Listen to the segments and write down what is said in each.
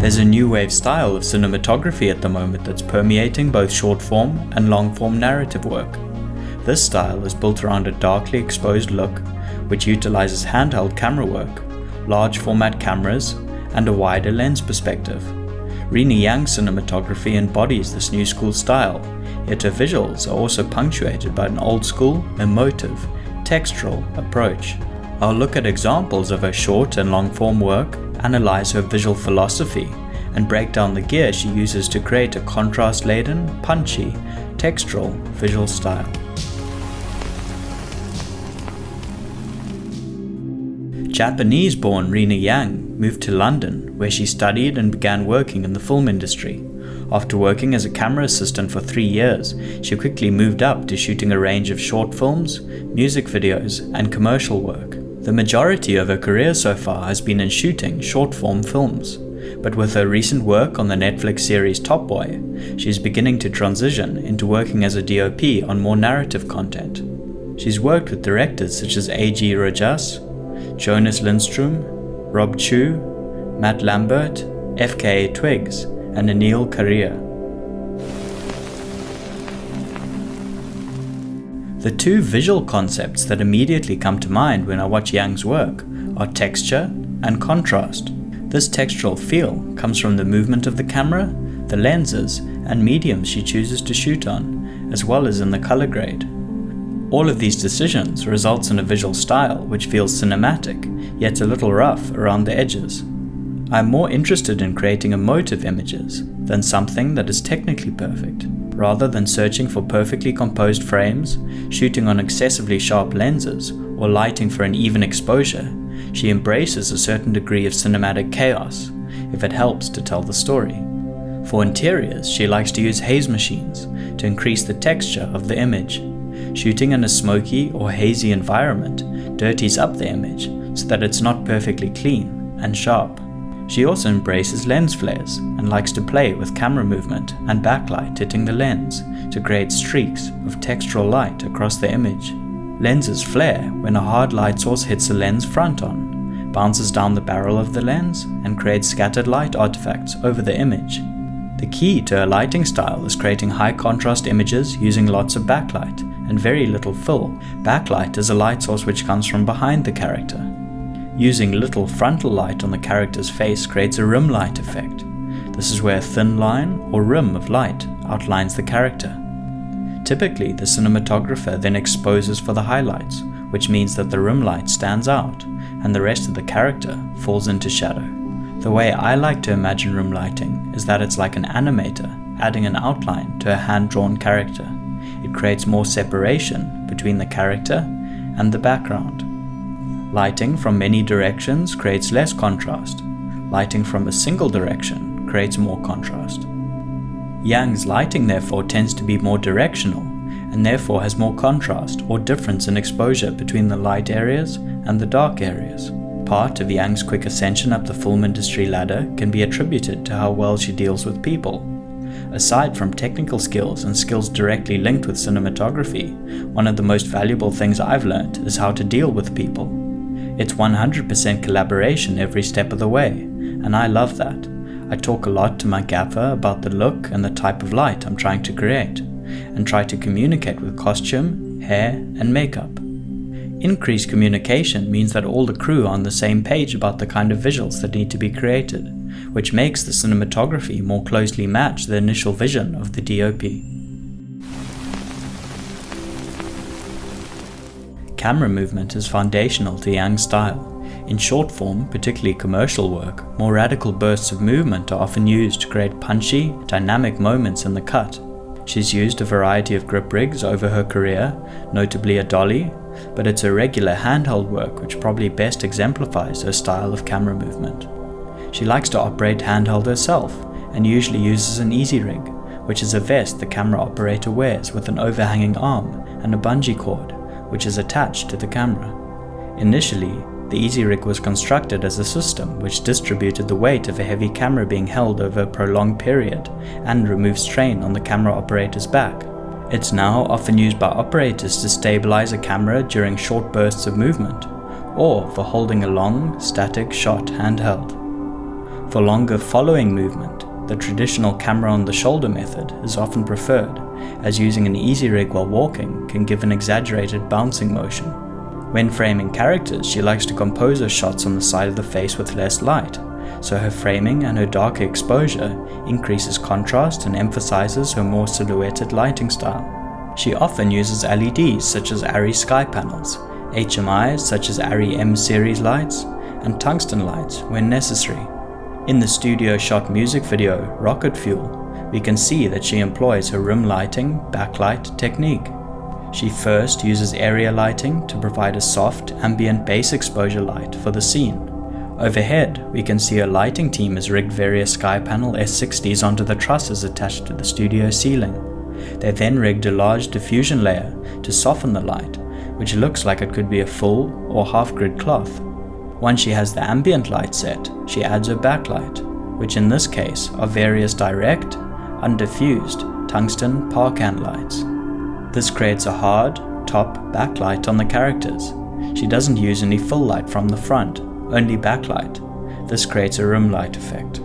There's a new wave style of cinematography at the moment that's permeating both short-form and long-form narrative work. This style is built around a darkly exposed look, which utilizes handheld camera work, large format cameras, and a wider lens perspective. Rina Yang's cinematography embodies this new school style, yet her visuals are also punctuated by an old school, emotive, textual approach. I'll look at examples of her short and long form work, analyze her visual philosophy, and break down the gear she uses to create a contrast-laden, punchy, textural visual style. Japanese-born Rina Yang moved to London, where she studied and began working in the film industry. After working as a camera assistant for 3 years, she quickly moved up to shooting a range of short films, music videos, and commercial work. The majority of her career so far has been in shooting short-form films, but with her recent work on the Netflix series Top Boy, she's beginning to transition into working as a DOP on more narrative content. She's worked with directors such as A.G. Rojas, Jonas Lindstrom, Rob Chu, Matt Lambert, FKA Twigs, and Anil Karia. The two visual concepts that immediately come to mind when I watch Yang's work are texture and contrast. This textural feel comes from the movement of the camera, the lenses, and mediums she chooses to shoot on, as well as in the color grade. All of these decisions results in a visual style which feels cinematic, yet a little rough around the edges. I'm more interested in creating emotive images than something that is technically perfect. Rather than searching for perfectly composed frames, shooting on excessively sharp lenses, or lighting for an even exposure, she embraces a certain degree of cinematic chaos, if it helps to tell the story. For interiors, she likes to use haze machines to increase the texture of the image. Shooting in a smoky or hazy environment dirties up the image so that it's not perfectly clean and sharp. She also embraces lens flares and likes to play with camera movement and backlight hitting the lens to create streaks of textural light across the image. Lenses flare when a hard light source hits the lens front on, bounces down the barrel of the lens, and creates scattered light artifacts over the image. The key to her lighting style is creating high contrast images using lots of backlight and very little fill. Backlight is a light source which comes from behind the character. Using little frontal light on the character's face creates a rim light effect. This is where a thin line or rim of light outlines the character. Typically, the cinematographer then exposes for the highlights, which means that the rim light stands out and the rest of the character falls into shadow. The way I like to imagine rim lighting is that it's like an animator adding an outline to a hand-drawn character. It creates more separation between the character and the background. Lighting from many directions creates less contrast. Lighting from a single direction creates more contrast. Yang's lighting therefore tends to be more directional and therefore has more contrast or difference in exposure between the light areas and the dark areas. Part of Yang's quick ascension up the film industry ladder can be attributed to how well she deals with people. Aside from technical skills and skills directly linked with cinematography, one of the most valuable things I've learned is how to deal with people. It's 100% collaboration every step of the way, and I love that. I talk a lot to my gaffer about the look and the type of light I'm trying to create, and try to communicate with costume, hair, and makeup. Increased communication means that all the crew are on the same page about the kind of visuals that need to be created, which makes the cinematography more closely match the initial vision of the DOP. Camera movement is foundational to Yang's style. In short form, particularly commercial work, more radical bursts of movement are often used to create punchy, dynamic moments in the cut. She's used a variety of grip rigs over her career, notably a dolly, but it's her regular handheld work which probably best exemplifies her style of camera movement. She likes to operate handheld herself and usually uses an easy rig, which is a vest the camera operator wears with an overhanging arm and a bungee cord, which is attached to the camera. Initially, the Easy Rig was constructed as a system which distributed the weight of a heavy camera being held over a prolonged period and removed strain on the camera operator's back. It's now often used by operators to stabilize a camera during short bursts of movement, or for holding a long, static shot handheld. For longer following movement, the traditional camera on the shoulder method is often preferred, as using an easy rig while walking can give an exaggerated bouncing motion. When framing characters, she likes to compose her shots on the side of the face with less light, so her framing and her darker exposure increases contrast and emphasizes her more silhouetted lighting style. She often uses LEDs such as ARRI sky panels, HMIs such as ARRI M series lights, and tungsten lights when necessary. In the studio shot music video Rocket Fuel, we can see that she employs her room lighting backlight technique. She first uses area lighting to provide a soft ambient base exposure light for the scene. Overhead, we can see her lighting team has rigged various sky panel S60s onto the trusses attached to the studio ceiling. They then rigged a large diffusion layer to soften the light, which looks like it could be a full or half grid cloth. Once she has the ambient light set, she adds her backlight, which in this case are various direct, undiffused tungsten parkan lights. This creates a hard, top backlight on the characters. She doesn't use any full light from the front, only backlight. This creates a room light effect.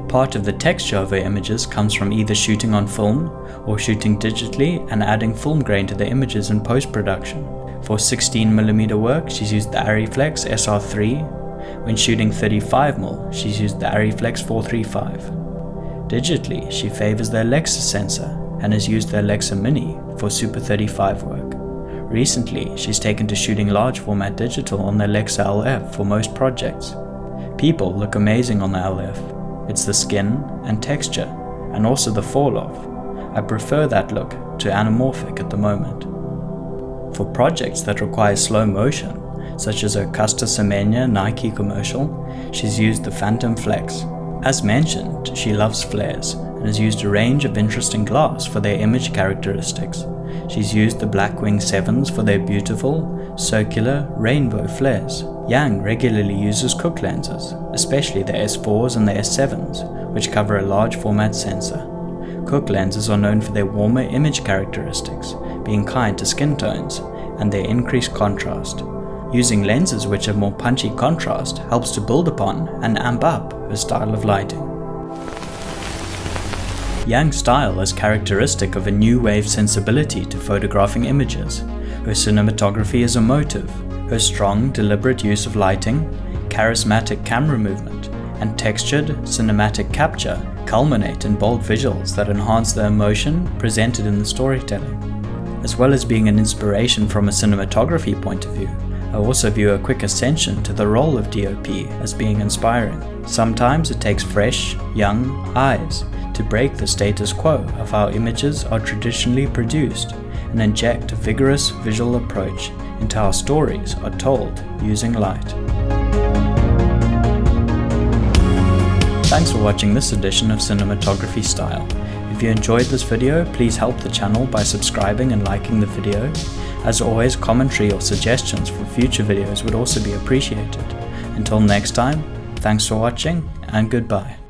Part of the texture of her images comes from either shooting on film or shooting digitally and adding film grain to the images in post-production. For 16mm work, she's used the Arriflex SR3. When shooting 35mm, she's used the Arriflex 435. Digitally, she favors the Alexa sensor and has used the Alexa Mini for Super 35 work. Recently, she's taken to shooting large format digital on the Alexa LF for most projects. People look amazing on the LF. It's the skin and texture, and also the fall off. I prefer that look to anamorphic at the moment. For projects that require slow motion, such as her Custa Semenya Nike commercial, she's used the Phantom Flex. As mentioned, she loves flares and has used a range of interesting glass for their image characteristics. She's used the Blackwing 7s for their beautiful, circular, rainbow flares. Yang regularly uses Cook lenses, especially the S4s and the S7s, which cover a large format sensor. Cook lenses are known for their warmer image characteristics, being kind to skin tones, and their increased contrast. Using lenses which have more punchy contrast helps to build upon and amp up her style of lighting. Yang's style is characteristic of a new wave sensibility to photographing images. Her cinematography is emotive. Her strong, deliberate use of lighting, charismatic camera movement, and textured cinematic capture culminate in bold visuals that enhance the emotion presented in the storytelling. As well as being an inspiration from a cinematography point of view, I also view a quick ascension to the role of DOP as being inspiring. Sometimes it takes fresh, young eyes to break the status quo of how images are traditionally produced and inject a vigorous visual approach into how stories are told using light. Thanks for watching this edition of Cinematography Style. If you enjoyed this video, please help the channel by subscribing and liking the video. As always, commentary or suggestions for future videos would also be appreciated. Until next time, thanks for watching and goodbye.